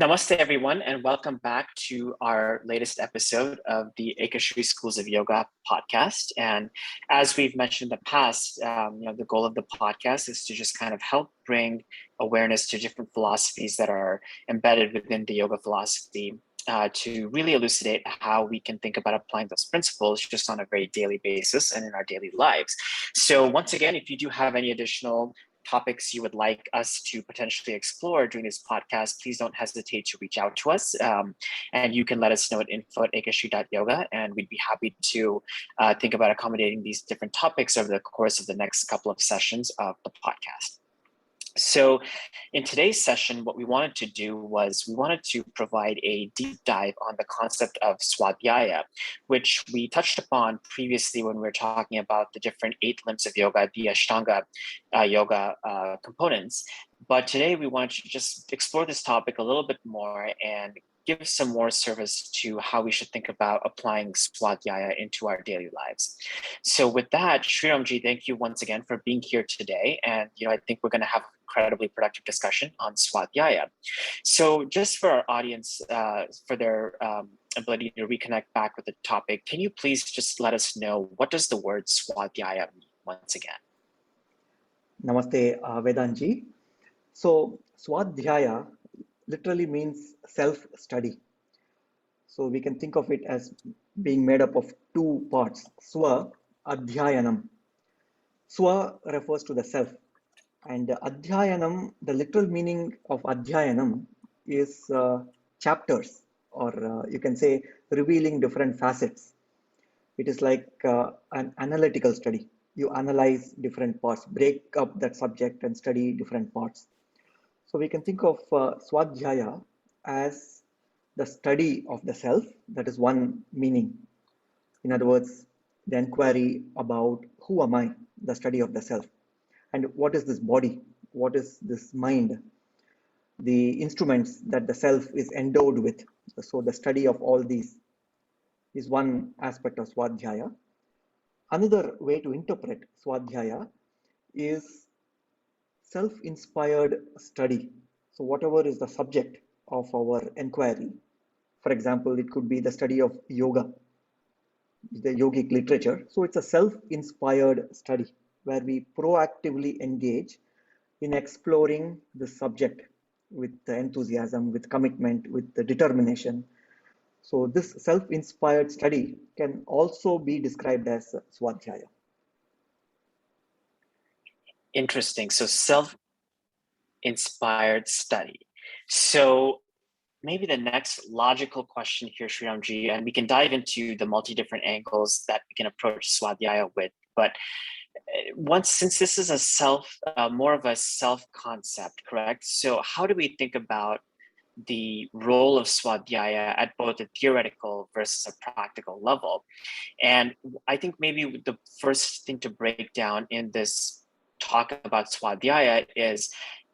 Namaste, everyone, and welcome back to our latest episode of the EkaShri Schools of Yoga podcast. And as we've mentioned in the past, the goal of the podcast is to just kind of help bring awareness to different philosophies that are embedded within the yoga philosophy. To really elucidate how we can think about applying those principles just on a very daily basis and in our daily lives. So once again, if you do have any additional topics you would like us to potentially explore during this podcast, please don't hesitate to reach out to us. And you can let us know at info@ekashri.yoga, and we'd be happy to think about accommodating these different topics over the course of the next couple of sessions of the podcast. So in today's session, what we wanted to do was we wanted to provide a deep dive on the concept of Swadhyaya, which we touched upon previously when we were talking about the different 8 limbs of yoga, the Ashtanga yoga components. But today we want to just explore this topic a little bit more and give some more service to how we should think about applying Swadhyaya into our daily lives. So with that, Shriramji, thank you once again for being here today. And I think we're going to have an incredibly productive discussion on Swadhyaya. So just for our audience, for their ability to reconnect back with the topic, can you please just let us know, what does the word Swadhyaya mean once again? Namaste, Vedantji. So Swadhyaya literally means self-study. So we can think of it as being made up of 2 parts, Swa, Adhyayanam. Swa refers to the self, and Adhyayanam, the literal meaning of Adhyayanam is chapters, or you can say revealing different facets. It is like an analytical study. You analyze different parts, break up that subject and study different parts. So we can think of Swadhyaya as the study of the self. That is one meaning. In other words, the inquiry about who am I, the study of the self. And what is this body? What is this mind? The instruments that the self is endowed with. So the study of all these is one aspect of Swadhyaya. Another way to interpret Swadhyaya is self-inspired study. So whatever is the subject of our inquiry, for example, it could be the study of yoga, the yogic literature. So it's a self-inspired study where we proactively engage in exploring the subject with the enthusiasm, with commitment, with the determination. So this self-inspired study can also be described as Swadhyaya. Interesting. So self-inspired study. So maybe the next logical question here, Shriramji, and we can dive into the multi-different angles that we can approach Swadhyaya with. But since this is more of a self-concept, correct? So how do we think about the role of Swadhyaya at both a theoretical versus a practical level? And I think maybe the first thing to break down in this talk about Swadhyaya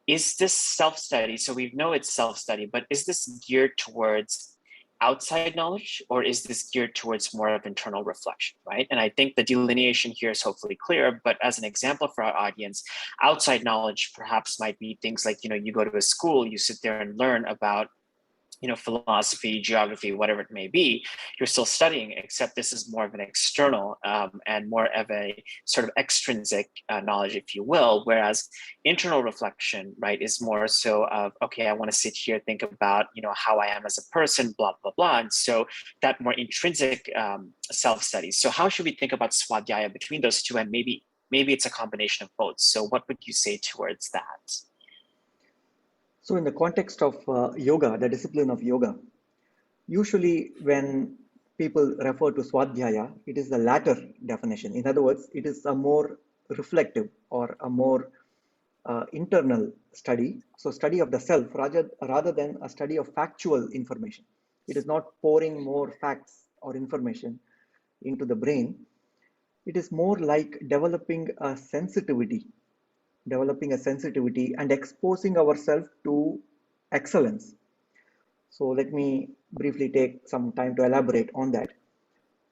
is this self-study? So we know it's self-study, but is this geared towards outside knowledge, or is this geared towards more of internal reflection, right? And I think the delineation here is hopefully clear, but as an example for our audience, outside knowledge perhaps might be things like, you go to a school, you sit there and learn about philosophy, geography, whatever it may be. You're still studying, except this is more of an external and more of a sort of extrinsic knowledge, if you will, whereas internal reflection, right, is more so of, okay, I want to sit here, think about, how I am as a person, blah, blah, blah. And so that more intrinsic self-study. So how should we think about Swadhyaya between those two? And maybe it's a combination of both. So what would you say towards that? So in the context of yoga, the discipline of yoga, usually when people refer to Swadhyaya, it is the latter definition. In other words, it is a more reflective or a more internal study. So study of the self rather than a study of factual information. It is not pouring more facts or information into the brain. It is more like developing a sensitivity and exposing ourselves to excellence. So let me briefly take some time to elaborate on that.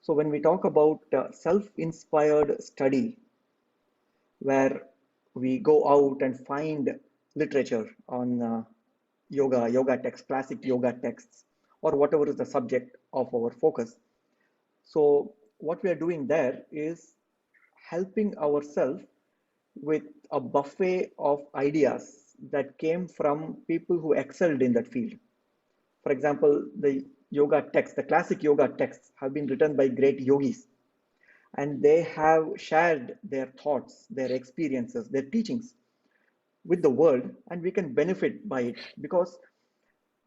So when we talk about self-inspired study, where we go out and find literature on yoga texts, classic yoga texts, or whatever is the subject of our focus. So what we are doing there is helping ourselves with a buffet of ideas that came from people who excelled in that field. For example, the yoga texts, the classic yoga texts have been written by great yogis, and they have shared their thoughts, their experiences, their teachings with the world, and we can benefit by it because,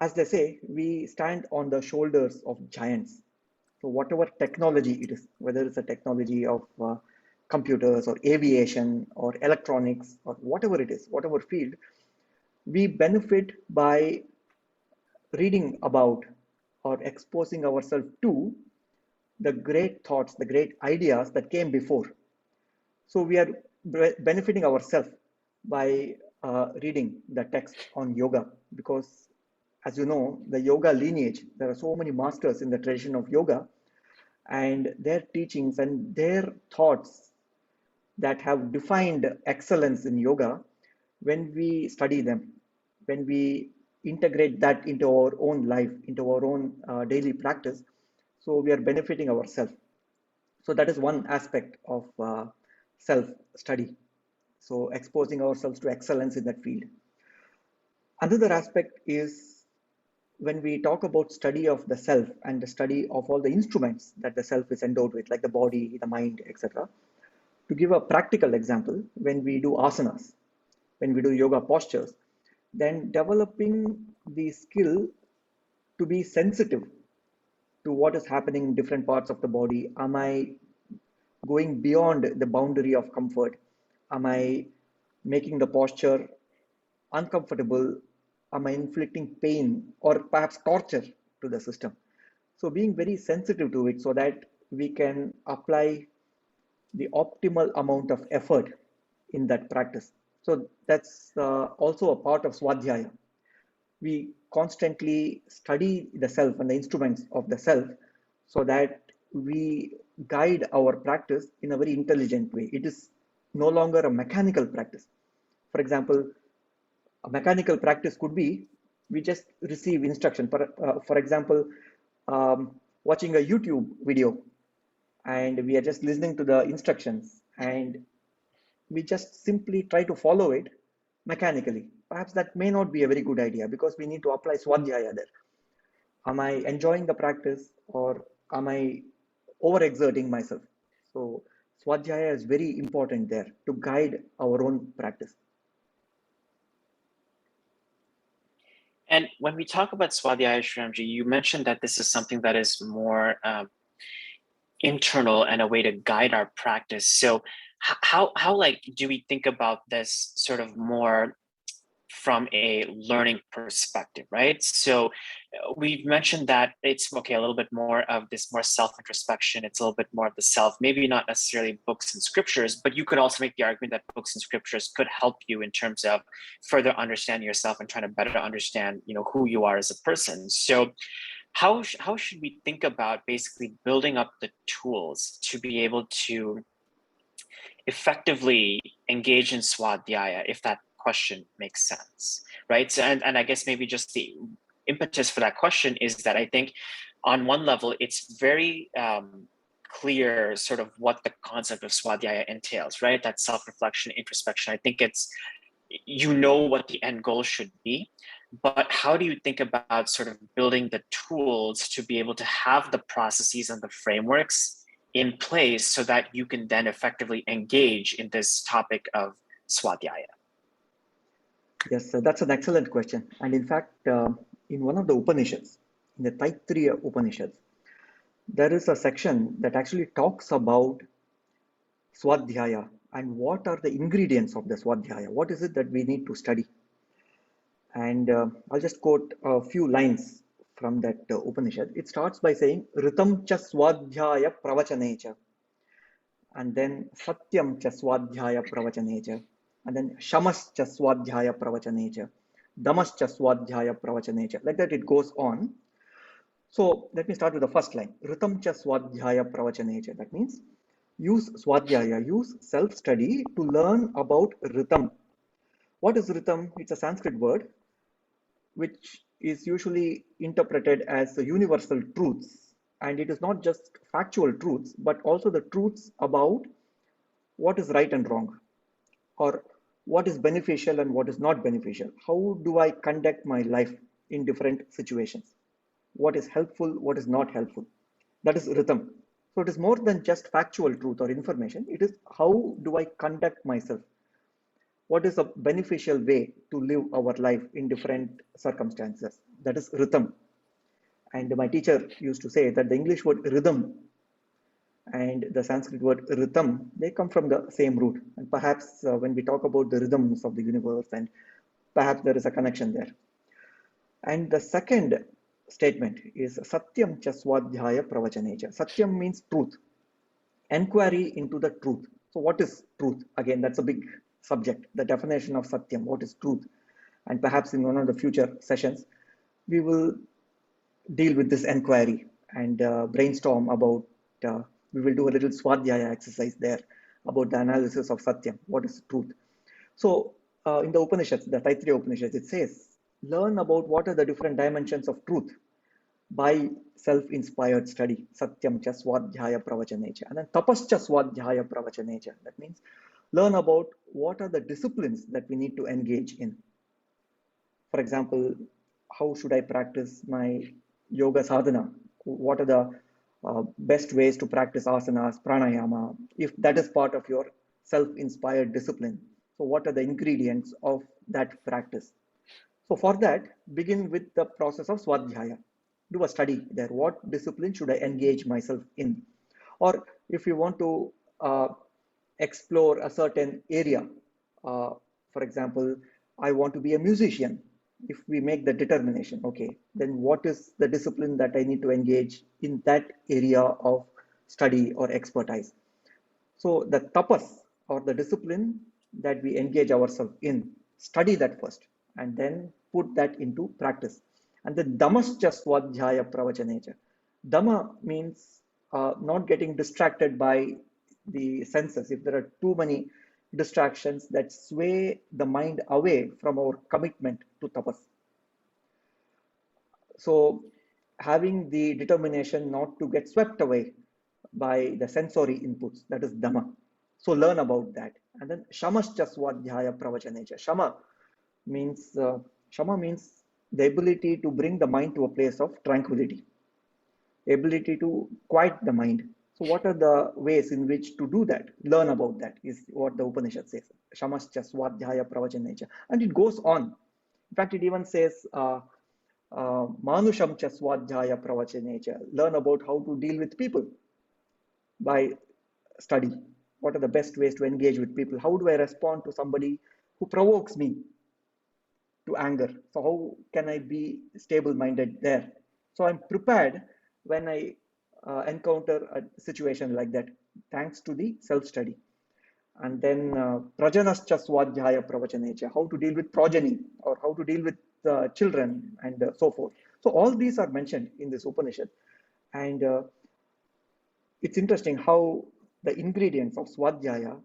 as they say, we stand on the shoulders of giants. So whatever technology it is, whether it's a technology of computers or aviation or electronics or whatever it is, whatever field, we benefit by reading about or exposing ourselves to the great thoughts, the great ideas that came before. So we are benefiting ourselves by reading the text on yoga because, as you know, the yoga lineage, there are so many masters in the tradition of yoga, and their teachings and their thoughts that have defined excellence in yoga, when we study them, when we integrate that into our own life, into our own daily practice, so we are benefiting ourselves. So that is one aspect of self study. So exposing ourselves to excellence in that field. Another aspect is when we talk about study of the self and the study of all the instruments that the self is endowed with, like the body, the mind, etc. To give a practical example, when we do asanas, when we do yoga postures, then developing the skill to be sensitive to what is happening in different parts of the body. Am I going beyond the boundary of comfort? Am I making the posture uncomfortable? Am I inflicting pain or perhaps torture to the system? So being very sensitive to it so that we can apply the optimal amount of effort in that practice. So that's also a part of Swadhyaya. We constantly study the self and the instruments of the self so that we guide our practice in a very intelligent way. It is no longer a mechanical practice. For example, a mechanical practice could be we just receive instruction. For example, watching a YouTube video and we are just listening to the instructions and we just simply try to follow it mechanically. Perhaps that may not be a very good idea because we need to apply Swadhyaya there. Am I enjoying the practice or am I overexerting myself? So Swadhyaya is very important there to guide our own practice. And when we talk about Swadhyaya, Shriramji, you mentioned that this is something that is more internal and a way to guide our practice. So how like do we think about this sort of more from a learning perspective, right? So we've mentioned that it's okay, a little bit more of this more self-introspection. It's a little bit more of the self, maybe not necessarily books and scriptures, but you could also make the argument that books and scriptures could help you in terms of further understanding yourself and trying to better understand, who you are as a person. So how should we think about basically building up the tools to be able to effectively engage in Swadhyaya, if that question makes sense, right? So, and I guess maybe just the impetus for that question is that I think on one level, it's very clear sort of what the concept of Swadhyaya entails, right? That self-reflection, introspection. I think it's, what the end goal should be, but how do you think about sort of building the tools to be able to have the processes and the frameworks in place so that you can then effectively engage in this topic of Swadhyaya? Yes, that's an excellent question. And in fact, in one of the Upanishads, in the Taittiriya Upanishads, there is a section that actually talks about Swadhyaya and what are the ingredients of the Swadhyaya. What is it that we need to study? And I'll just quote a few lines from that Upanishad. It starts by saying, Ritam cha Swadhyaya pravachane, and then Satyam cha Swadhyaya pravachane, and then Shamas cha Swadhyaya pravachane, Damas cha Swadhyaya pravachane. Like that, it goes on. So let me start with the first line. Ritam cha Swadhyaya pravachane. That means use Swadhyaya, use self-study to learn about Ritam. What is Ritam? It's a Sanskrit word which is usually interpreted as universal truths. And it is not just factual truths, but also the truths about what is right and wrong, or what is beneficial and what is not beneficial. How do I conduct my life in different situations? What is helpful, what is not helpful? That is rhythm. So it is more than just factual truth or information. It is how do I conduct myself? What is a beneficial way to live our life in different circumstances? That is rhythm. And my teacher used to say that the English word rhythm and the Sanskrit word rhythm, they come from the same root. And perhaps when we talk about the rhythms of the universe, and perhaps there is a connection there. And the second statement is Satyam cha Swadhyaya Pravachanacha. Satyam means truth, enquiry into the truth. So, what is truth? Again, that's a big subject. The definition of Satyam, what is truth? And perhaps in one of the future sessions, we will deal with this enquiry and brainstorm about, we will do a little Swadhyaya exercise there about the analysis of Satyam, what is truth. So in the Upanishads, the Taittiriya Upanishads, it says, learn about what are the different dimensions of truth by self-inspired study. Satyam cha Swadhyaya Pravachanacha. And then tapas cha Swadhyaya Pravachanacha. That means learn about what are the disciplines that we need to engage in. For example, how should I practice my yoga sadhana? What are the best ways to practice asanas, pranayama, if that is part of your self-inspired discipline? So what are the ingredients of that practice? So for that, begin with the process of Swadhyaya. Do a study there. What discipline should I engage myself in? Or if you want to explore a certain area, for example, I want to be a musician. If we make the determination, okay, then what is the discipline that I need to engage in that area of study or expertise? So the tapas, or the discipline that we engage ourselves in, study that first and then put that into practice. And the Dhammascha Swadhyaya Pravachanacha. Dhamma means not getting distracted by the senses. If there are too many distractions that sway the mind away from our commitment to tapas. So having the determination not to get swept away by the sensory inputs, that is Dhamma. So learn about that. And then Shamascha Swadhyaya Pravachanacha. Shama means the ability to bring the mind to a place of tranquility, ability to quiet the mind. So what are the ways in which to do that? Learn about that is what the Upanishad says. Shamascha Swadhyaya Pravachanacha. And it goes on. In fact, it even says Manusham cha Swadhyaya Pravachanacha. Learn about how to deal with people by study. What are the best ways to engage with people? How do I respond to somebody who provokes me to anger? So how can I be stable-minded there? So I'm prepared when I encounter a situation like that, thanks to the self-study. And then Prajanascha Swadhyaya Pravachanacha, how to deal with progeny or how to deal with children and so forth. So all these are mentioned in this Upanishad. And it's interesting how the ingredients of Swadhyaya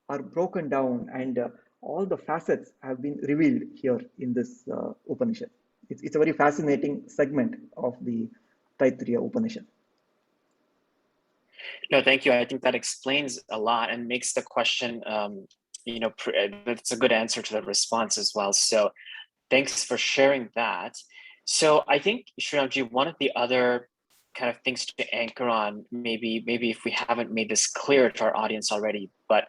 are broken down and all the facets have been revealed here in this Upanishad. It's a very fascinating segment of the Taittiriya Upanishad. No, thank you. I think that explains a lot and makes the question, that's a good answer to the response as well. So thanks for sharing that. So I think, Shriramji, one of the other kind of things to anchor on, maybe if we haven't made this clear to our audience already, but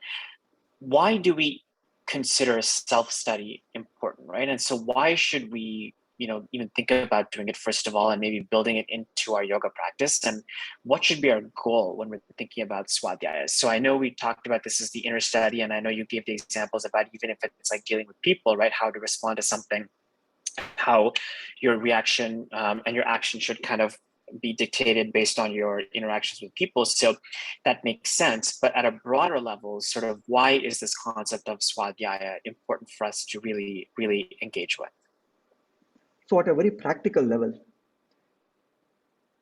why do we consider self-study important, right? And so why should we, even think about doing it first of all, and maybe building it into our yoga practice? And what should be our goal when we're thinking about Swadhyaya? So I know we talked about this as the inner study, and I know you gave the examples about even if it's like dealing with people, right? How to respond to something, how your reaction and your action should kind of be dictated based on your interactions with people. So that makes sense. But at a broader level, sort of why is this concept of Swadhyaya important for us to really, really engage with? So at a very practical level,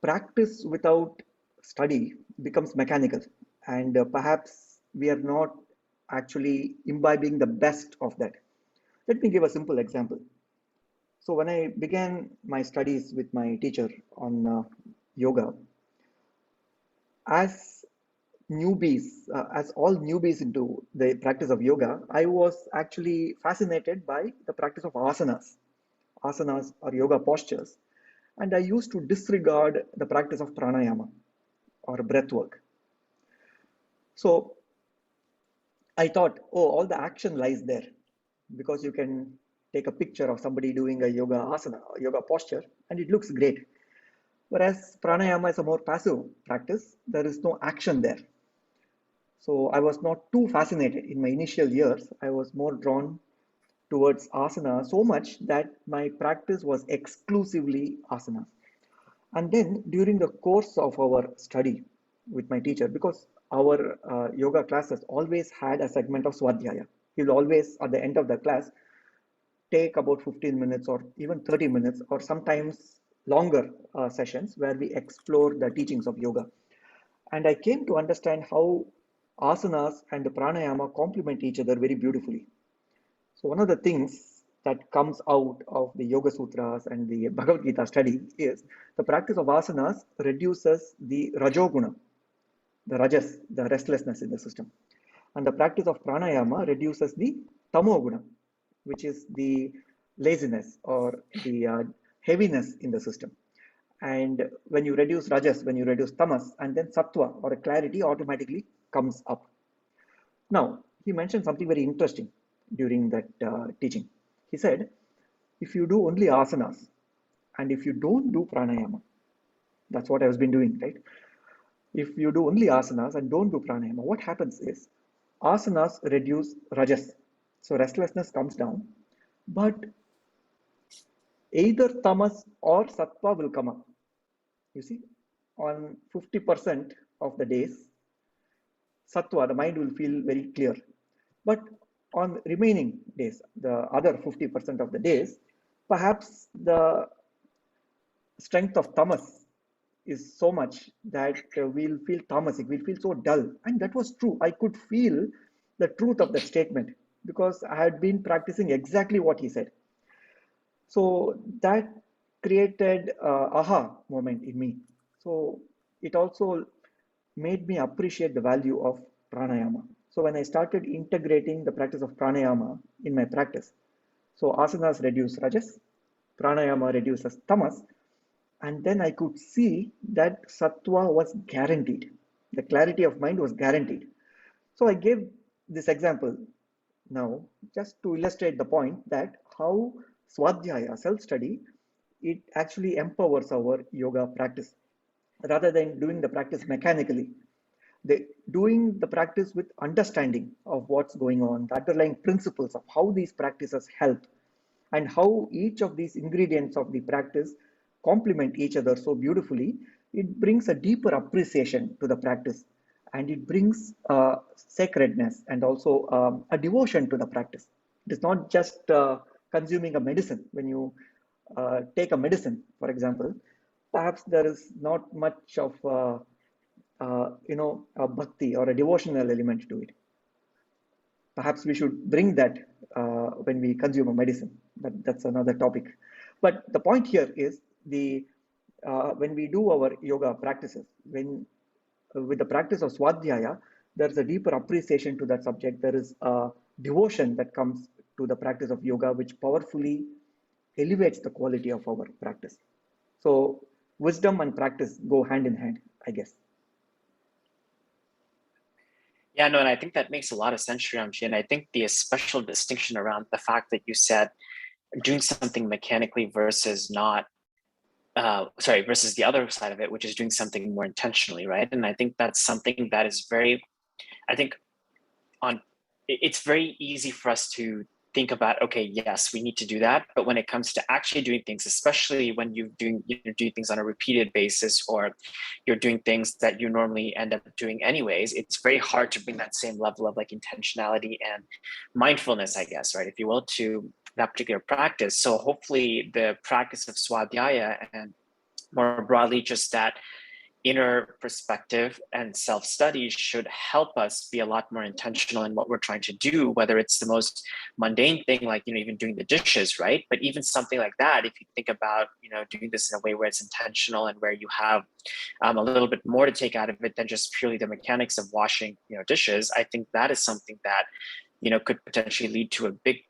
practice without study becomes mechanical, and perhaps we are not actually imbibing the best of that. Let me give a simple example. So when I began my studies with my teacher on yoga, as as all newbies into the practice of yoga, I was actually fascinated by the practice of asanas or yoga postures. And I used to disregard the practice of pranayama or breath work. So I thought, oh, all the action lies there because you can take a picture of somebody doing a yoga asana, yoga posture, and it looks great. Whereas pranayama is a more passive practice, there is no action there. So I was not too fascinated in my initial years. I was more drawn towards asana so much that my practice was exclusively asana. And then during the course of our study with my teacher, because our yoga classes always had a segment of Swadhyaya, he will always, at the end of the class, take about 15 minutes or even 30 minutes or sometimes longer sessions where we explore the teachings of yoga. And I came to understand how asanas and the pranayama complement each other very beautifully. So one of the things that comes out of the Yoga Sutras and the Bhagavad Gita study is the practice of asanas reduces the rajoguna, the rajas, the restlessness in the system. And the practice of pranayama reduces the tamoguna, which is the laziness or the heaviness in the system. And when you reduce rajas, when you reduce tamas, and then sattva or a clarity automatically comes up. Now, he mentioned something very interesting during that teaching. He said, if you do only asanas and if you don't do pranayama, that's what I've been doing, right? If you do only asanas and don't do pranayama, what happens is asanas reduce rajas. So restlessness comes down, but either tamas or sattva will come up. You see, on 50% of the days, sattva, the mind will feel very clear. But on remaining days, the other 50% of the days, perhaps the strength of tamas is so much that we'll feel tamasic, we'll feel so dull. And that was true. I could feel the truth of that statement because I had been practicing exactly what he said. So that created aha moment in me. So it also made me appreciate the value of pranayama. So when I started integrating the practice of pranayama in my practice, so asanas reduce rajas, pranayama reduces tamas, and then I could see that sattva was guaranteed. The clarity of mind was guaranteed. So I gave this example now just to illustrate the point that how Swadhyaya, self-study, it actually empowers our yoga practice rather than doing the practice mechanically. Doing the practice with understanding of what's going on, the underlying principles of how these practices help, and how each of these ingredients of the practice complement each other so beautifully, it brings a deeper appreciation to the practice and it brings sacredness and also a devotion to the practice. It is not just consuming a medicine. When you take a medicine, for example, perhaps there is not much of a bhakti or a devotional element to it. Perhaps we should bring that when we consume a medicine, but that's another topic. But the point here is when we do our yoga practices, when with the practice of Swadhyaya, there's a deeper appreciation to that subject. There is a devotion that comes to the practice of yoga, which powerfully elevates the quality of our practice. So wisdom and practice go hand in hand, I guess. Yeah, no, and I think that makes a lot of sense, Shriramji. And I think the special distinction around the fact that you said doing something mechanically versus not, versus the other side of it, which is doing something more intentionally, right? And I think that's something that is very, I think it's very easy for us to think about, okay, yes, we need to do that. But when it comes to actually doing things, especially when you're doing things on a repeated basis, or you're doing things that you normally end up doing anyways, it's very hard to bring that same level of like intentionality and mindfulness, I guess, right, if you will, to that particular practice. So hopefully the practice of Swadhyaya and more broadly just that inner perspective and self-study should help us be a lot more intentional in what we're trying to do, whether it's the most mundane thing, like, even doing the dishes, right? But even something like that, if you think about, doing this in a way where it's intentional and where you have a little bit more to take out of it than just purely the mechanics of washing, dishes, I think that is something that, could potentially lead to a big,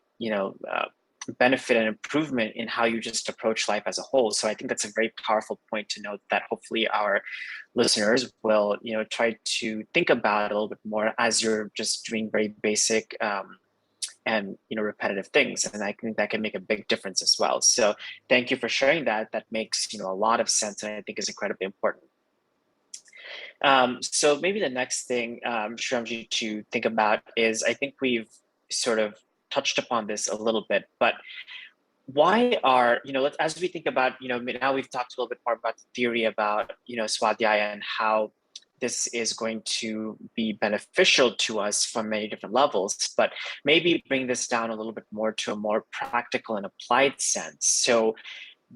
benefit and improvement in how you just approach life as a whole. So I think that's a very powerful point to note that hopefully our listeners will, try to think about a little bit more as you're just doing very basic and repetitive things. And I think that can make a big difference as well. So thank you for sharing that. That makes a lot of sense, and I think is incredibly important. So maybe the next thing, Shriramji, to think about is, I think we've sort of touched upon this a little bit, but why are, as we think about, now we've talked a little bit more about the theory about, Swadhyaya and how this is going to be beneficial to us from many different levels, but maybe bring this down a little bit more to a more practical and applied sense. So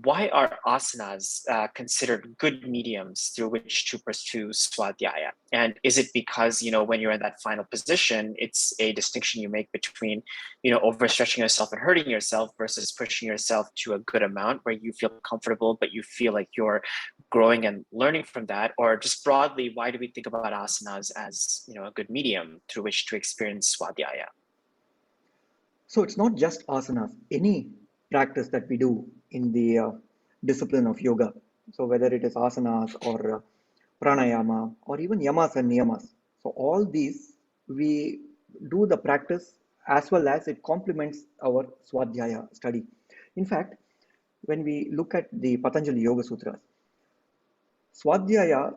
why are asanas considered good mediums through which to pursue Swadhyaya? And is it because, when you're in that final position, it's a distinction you make between, overstretching yourself and hurting yourself versus pushing yourself to a good amount where you feel comfortable, but you feel like you're growing and learning from that? Or just broadly, why do we think about asanas as, a good medium through which to experience Swadhyaya? So it's not just asanas, any practice that we do in the discipline of yoga. So whether it is asanas or pranayama or even yamas and niyamas. So all these, we do the practice as well as it complements our Swadhyaya study. In fact, when we look at the Patanjali Yoga Sutras, Swadhyaya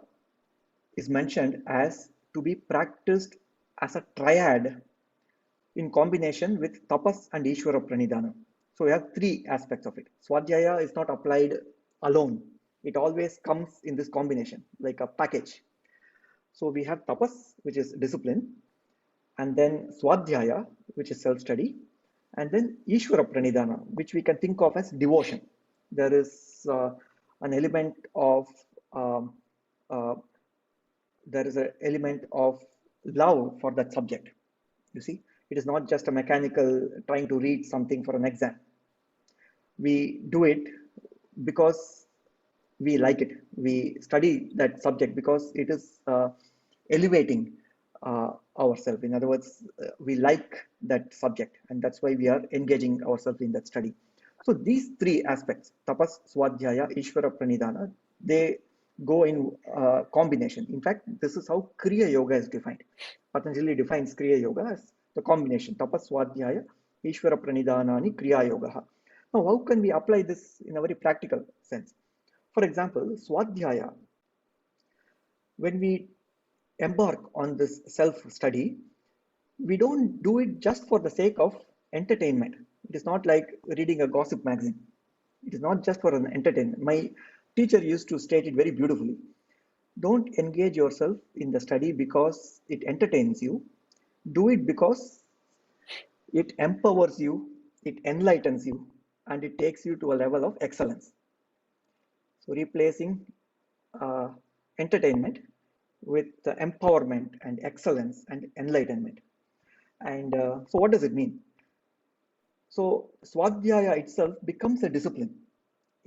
is mentioned as to be practiced as a triad in combination with tapas and Ishvara Pranidhana. So we have three aspects of it. Swadhyaya is not applied alone. It always comes in this combination, like a package. So we have tapas, which is discipline, and then Swadhyaya, which is self-study, and then Ishvara Pranidhana, which we can think of as devotion. There is an element of love for that subject. You see, it is not just a mechanical trying to read something for an exam. We do it because we like it. We study that subject because it is elevating ourselves. In other words, we like that subject, and that's why we are engaging ourselves in that study. So these three aspects, tapas, swadhyaya, ishvara pranidhana, they go in combination. In fact, this is how Kriya Yoga is defined. Patanjali defines Kriya Yoga as the combination, tapas, swadhyaya, ishvara pranidhanani, kriya yoga. Now, how can we apply this in a very practical sense? For example, Swadhyaya, when we embark on this self-study, we don't do it just for the sake of entertainment. It is not like reading a gossip magazine. It is not just for an entertainment. My teacher used to state it very beautifully. Don't engage yourself in the study because it entertains you. Do it because it empowers you, it enlightens you, and it takes you to a level of excellence. So replacing entertainment with empowerment and excellence and enlightenment. And so what does it mean? So Swadhyaya itself becomes a discipline.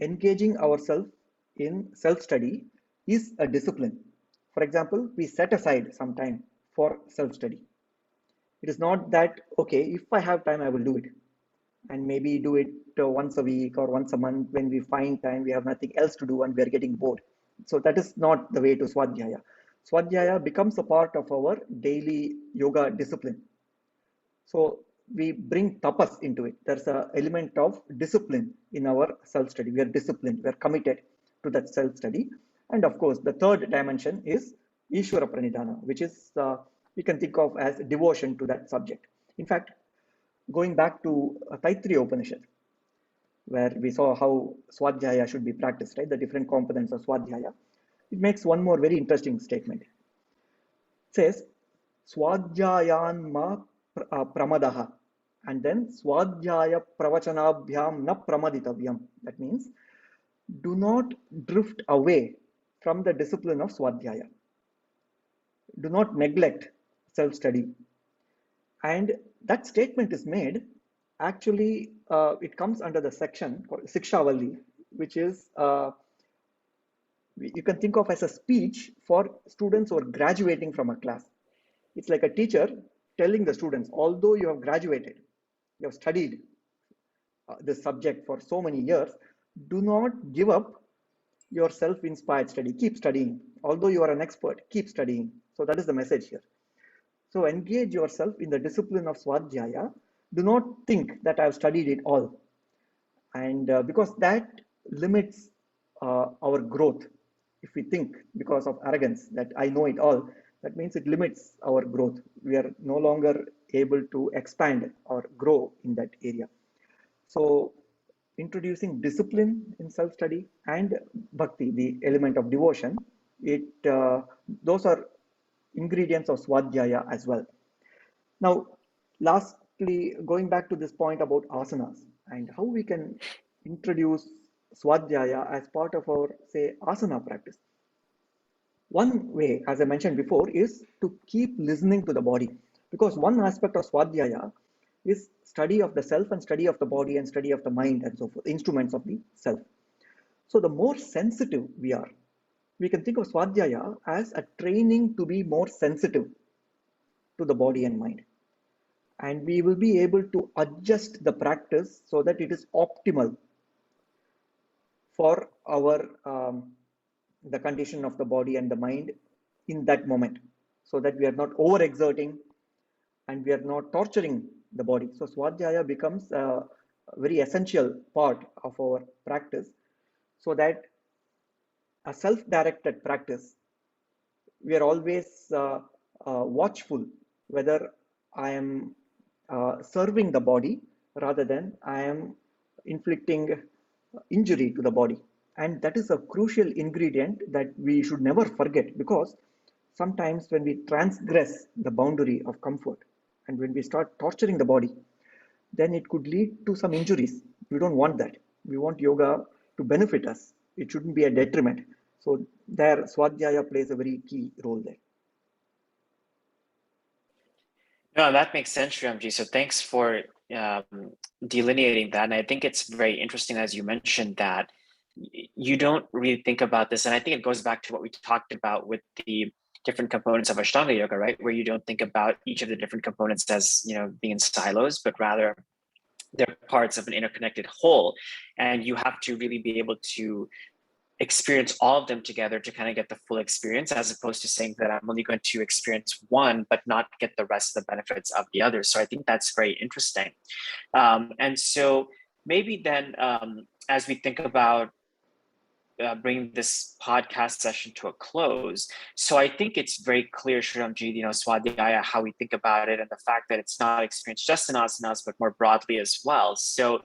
Engaging ourselves in self-study is a discipline. For example, we set aside some time for self-study. It is not that, okay, if I have time, I will do it. And maybe do it once a week or once a month when we find time, we have nothing else to do and we are getting bored. So that is not the way to Swadhyaya. Swadhyaya becomes a part of our daily yoga discipline. So we bring tapas into it. There's an element of discipline in our self-study. We are disciplined, we are committed to that self-study. And of course, the third dimension is Ishvara Pranidhana, which is we can think of as devotion to that subject. In fact, going back to Taittiriya Upanishad, where we saw how Swadhyaya should be practiced, right? The different components of Swadhyaya. It makes one more very interesting statement. It says, Swadhyayan ma pramadaha, and then Swadhyaya pravachanabhyam na pramaditavyam. That means, do not drift away from the discipline of Swadhyaya. Do not neglect self-study. And that statement is made, actually, it comes under the section called Sikshavali, which is, you can think of as a speech for students who are graduating from a class. It's like a teacher telling the students, although you have graduated, you have studied this subject for so many years, do not give up your self-inspired study. Keep studying. Although you are an expert, keep studying. So that is the message here. So engage yourself in the discipline of Swadhyaya. Do not think that I have studied it all. And because that limits our growth. If we think because of arrogance that I know it all, that means it limits our growth. We are no longer able to expand or grow in that area. So introducing discipline in self-study and bhakti, the element of devotion, those are ingredients of Swadhyaya as well. Now, lastly, going back to this point about asanas and how we can introduce Swadhyaya as part of our, say, asana practice. One way, as I mentioned before, is to keep listening to the body, because one aspect of Swadhyaya is study of the self and study of the body and study of the mind and so forth, instruments of the self. So the more sensitive we are, we can think of Swadhyaya as a training to be more sensitive to the body and mind. And we will be able to adjust the practice so that it is optimal for our the condition of the body and the mind in that moment, so that we are not overexerting and we are not torturing the body. So Swadhyaya becomes a very essential part of our practice, so that a self-directed practice, we are always watchful whether I am serving the body rather than I am inflicting injury to the body. And that is a crucial ingredient that we should never forget, because sometimes when we transgress the boundary of comfort and when we start torturing the body, then it could lead to some injuries. We don't want that. We want yoga to benefit us. It shouldn't be a detriment. So there, Swadhyaya plays a very key role there. No, that makes sense, Shriramji. So thanks for delineating that. And I think it's very interesting, as you mentioned, that you don't really think about this. And I think it goes back to what we talked about with the different components of Ashtanga yoga, right? Where you don't think about each of the different components as, being in silos, but rather they're parts of an interconnected whole. And you have to really be able to experience all of them together to kind of get the full experience, as opposed to saying that I'm only going to experience one, but not get the rest of the benefits of the others. So I think that's very interesting. And so maybe then, as we think about bringing this podcast session to a close, so I think it's very clear, Shriramji, Swadhyaya, how we think about it, and the fact that it's not experienced just in asanas, but more broadly as well. So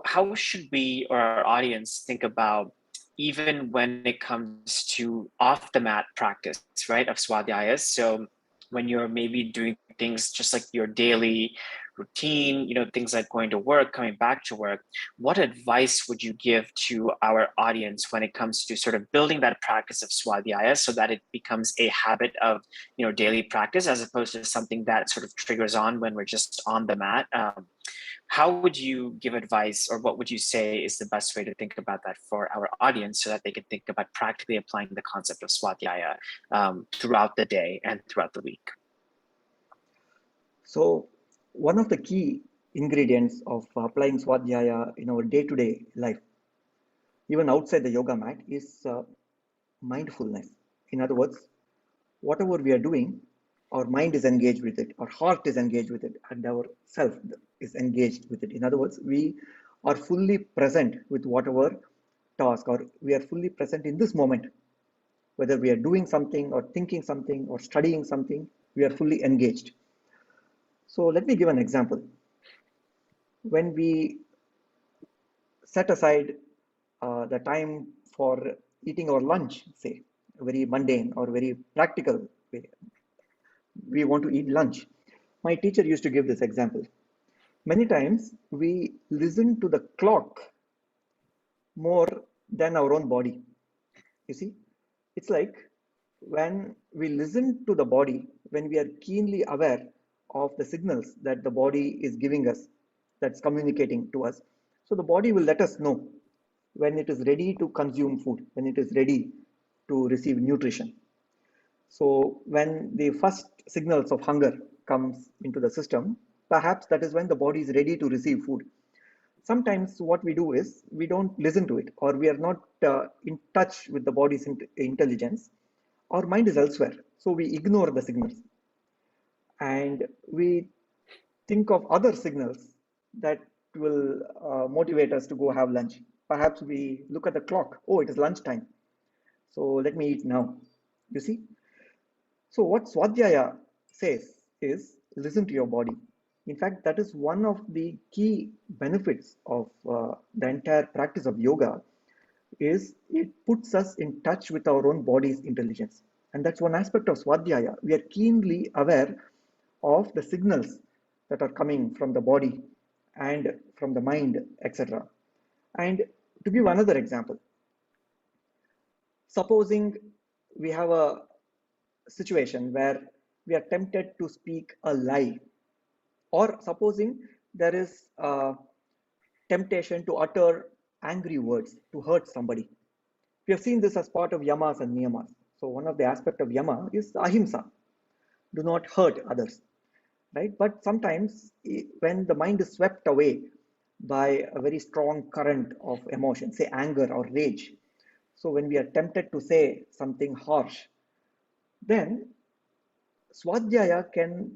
how should we, or our audience, think about, even when it comes to off the mat practice, right, of Swadhyaya? So when you're maybe doing things just like your daily routine, things like going to work, coming back to work, what advice would you give to our audience when it comes to sort of building that practice of Swadhyaya so that it becomes a habit of, daily practice, as opposed to something that sort of triggers on when we're just on the mat? How would you give advice, or what would you say is the best way to think about that for our audience, so that they can think about practically applying the concept of Swadhyaya throughout the day and throughout the week? So one of the key ingredients of applying Swadhyaya in our day-to-day life, even outside the yoga mat, is mindfulness. In other words, whatever we are doing, our mind is engaged with it, our heart is engaged with it, and our self is engaged with it. In other words, we are fully present with whatever task, or we are fully present in this moment. Whether we are doing something or thinking something or studying something, we are fully engaged. So let me give an example. When we set aside the time for eating our lunch, say, a very mundane or very practical way, we want to eat lunch. My teacher used to give this example. Many times we listen to the clock more than our own body. You see, It's like when we listen to the body, when we are keenly aware of the signals that the body is giving us, that's communicating to us. So the body will let us know when it is ready to consume food, when it is ready to receive nutrition. So when the first signals of hunger comes into the system, perhaps that is when the body is ready to receive food. Sometimes what we do is we don't listen to it, or we are not in touch with the body's intelligence. Our mind is elsewhere, so we ignore the signals and we think of other signals that will motivate us to go have lunch. Perhaps we look at the clock. Oh, it is lunchtime, so let me eat now. You see? So what Swadhyaya says is listen to your body. In fact, that is one of the key benefits of the entire practice of yoga is it puts us in touch with our own body's intelligence. And that's one aspect of Swadhyaya. We are keenly aware of the signals that are coming from the body and from the mind, etc. And to give another example, supposing we have a situation where we are tempted to speak a lie, or supposing there is a temptation to utter angry words to hurt somebody. We have seen this as part of yamas and niyamas. So one of the aspects of yama is ahimsa, do not hurt others, right? But sometimes when the mind is swept away by a very strong current of emotion, say anger or rage, so when we are tempted to say something harsh, then Swadhyaya can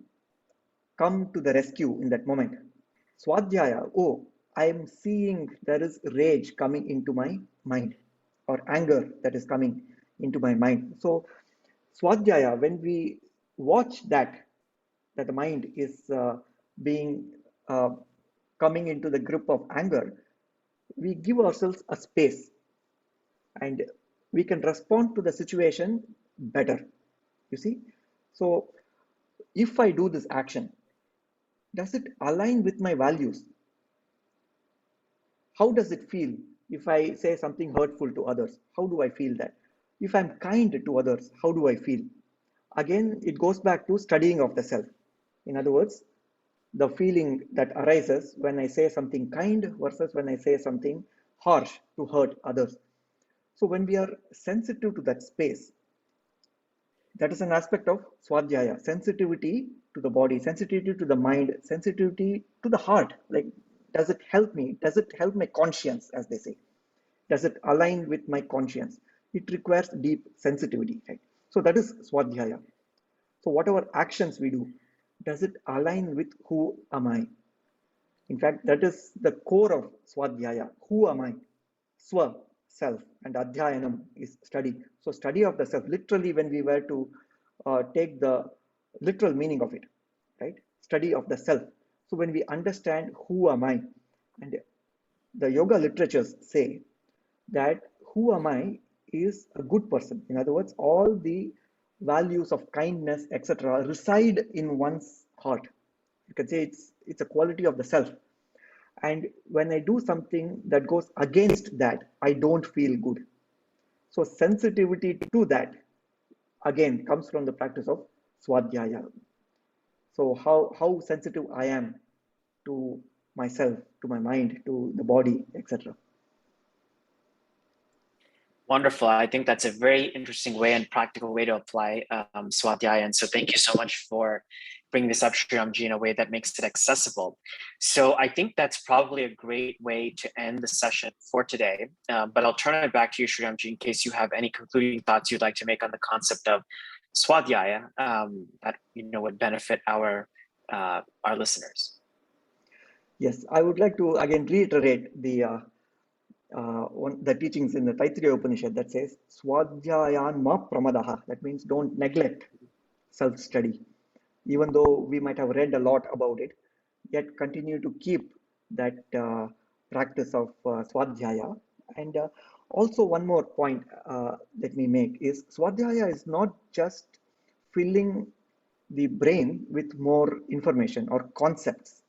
come to the rescue in that moment. Swadhyaya, oh, I am seeing there is rage coming into my mind or anger that is coming into my mind. So, Swadhyaya, when we watch that the mind is being uh, coming into the grip of anger, we give ourselves a space and we can respond to the situation better. You see? So, if I do this action, does it align with my values? How does it feel if I say something hurtful to others? How do I feel that? If I'm kind to others, how do I feel? Again, it goes back to studying of the self. In other words, the feeling that arises when I say something kind versus when I say something harsh to hurt others. So when we are sensitive to that space, that is an aspect of Swadhyaya, sensitivity to the body, sensitivity to the mind, sensitivity to the heart. Like, does it help me? Does it help my conscience, as they say? Does it align with my conscience? It requires deep sensitivity, right? So that is Swadhyaya. So whatever actions we do, does it align with who am I? In fact, that is the core of Swadhyaya. Who am I? Swa, self, and Adhyayanam is study. So study of the self, literally when we were to take the literal meaning of it, right? Study of the self. So when we understand who am I, and the yoga literatures say that who am I is a good person. In other words, all the values of kindness, etc., reside in one's heart. You can say it's a quality of the self. And when I do something that goes against that, I don't feel good. So sensitivity to that again comes from the practice of Swadhyaya. So how sensitive I am to myself, to my mind, to the body, etc. Wonderful. I think that's a very interesting way and practical way to apply Swadhyaya. And so thank you so much for bringing this up, Shriramji, in a way that makes it accessible. So I think that's probably a great way to end the session for today. But I'll turn it back to you, Shriramji, in case you have any concluding thoughts you'd like to make on the concept of Swadhyaya that would benefit our listeners. Yes, I would like to again reiterate the teachings in the Taittiriya Upanishad that says Swadhyayan ma pramadaha. That means don't neglect self-study. Even though we might have read a lot about it, yet continue to keep that practice of Swadhyaya. And also one more point let me make is Swadhyaya is not just filling the brain with more information or concepts.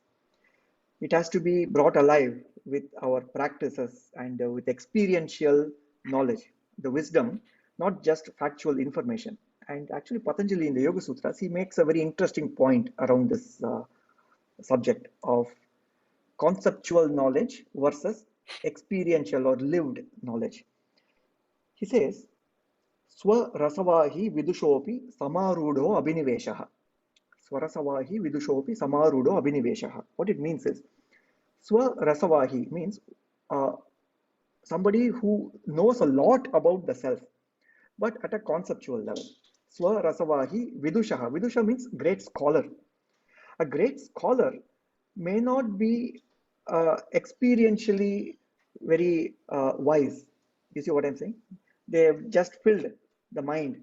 It has to be brought alive with our practices and with experiential knowledge, the wisdom not just factual information. And actually, Patanjali in the Yoga Sutras, he makes a very interesting point around this subject of conceptual knowledge versus experiential or lived knowledge. He says, Swarasavahi vidushopi samarudo abhiniveshaha. Swarasavahi vidushopi samarudo abhiniveshaha. What it means is, Swarasavahi means somebody who knows a lot about the self, but at a conceptual level. Swarasavahi vidushaha. Vidusha means great scholar. A great scholar may not be experientially very wise. You see what I'm saying? They've just filled the mind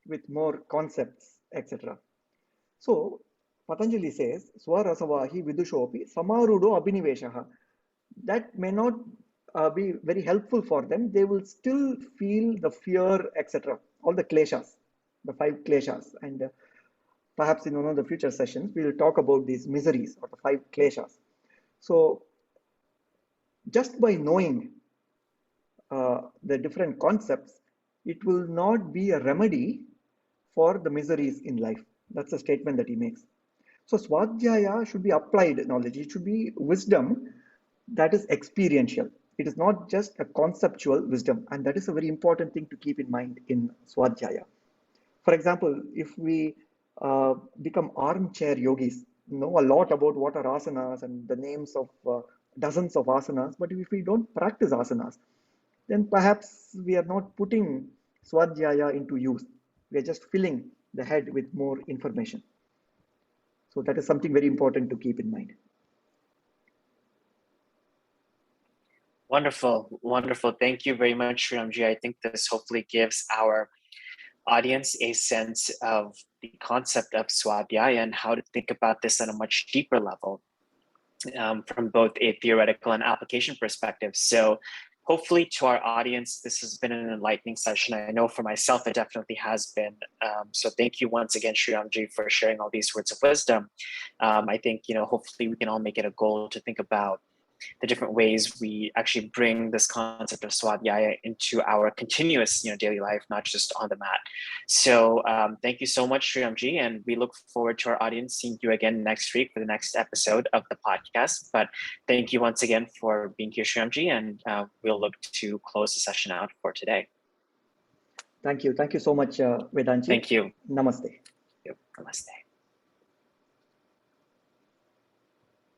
with more concepts, etc. So Patanjali says, Swarasavahi vidushopi samarudo abhiniveshaha. That may not be very helpful for them. They will still feel the fear, etc. All the kleshas, the 5 kleshas. And perhaps in one of the future sessions, we will talk about these miseries or the 5 kleshas. So just by knowing the different concepts, it will not be a remedy for the miseries in life. That's a statement that he makes. So Swadhyaya should be applied knowledge. It should be wisdom that is experiential. It is not just a conceptual wisdom. And that is a very important thing to keep in mind in Swadhyaya. For example, if we become armchair yogis, know a lot about what are asanas and the names of dozens of asanas, but if we don't practice asanas, then perhaps we are not putting Swadhyaya into use. We are just filling the head with more information. So that is something very important to keep in mind. Wonderful, wonderful. Thank you very much, Shriramji. I think this hopefully gives our audience a sense of the concept of Swadhyaya and how to think about this on a much deeper level from both a theoretical and application perspective. So hopefully to our audience, this has been an enlightening session. I know for myself, it definitely has been. So thank you once again, Shriramji, for sharing all these words of wisdom. I think, hopefully we can all make it a goal to think about the different ways we actually bring this concept of Swadhyaya into our continuous daily life, not just on the mat. So thank you so much, Shriramji, and we look forward to our audience seeing you again next week for the next episode of the podcast. But thank you once again for being here, Shriramji, and we'll look to close the session out for today. Thank you. Thank you so much, Vedantji. Thank you. Namaste. Yep. Namaste.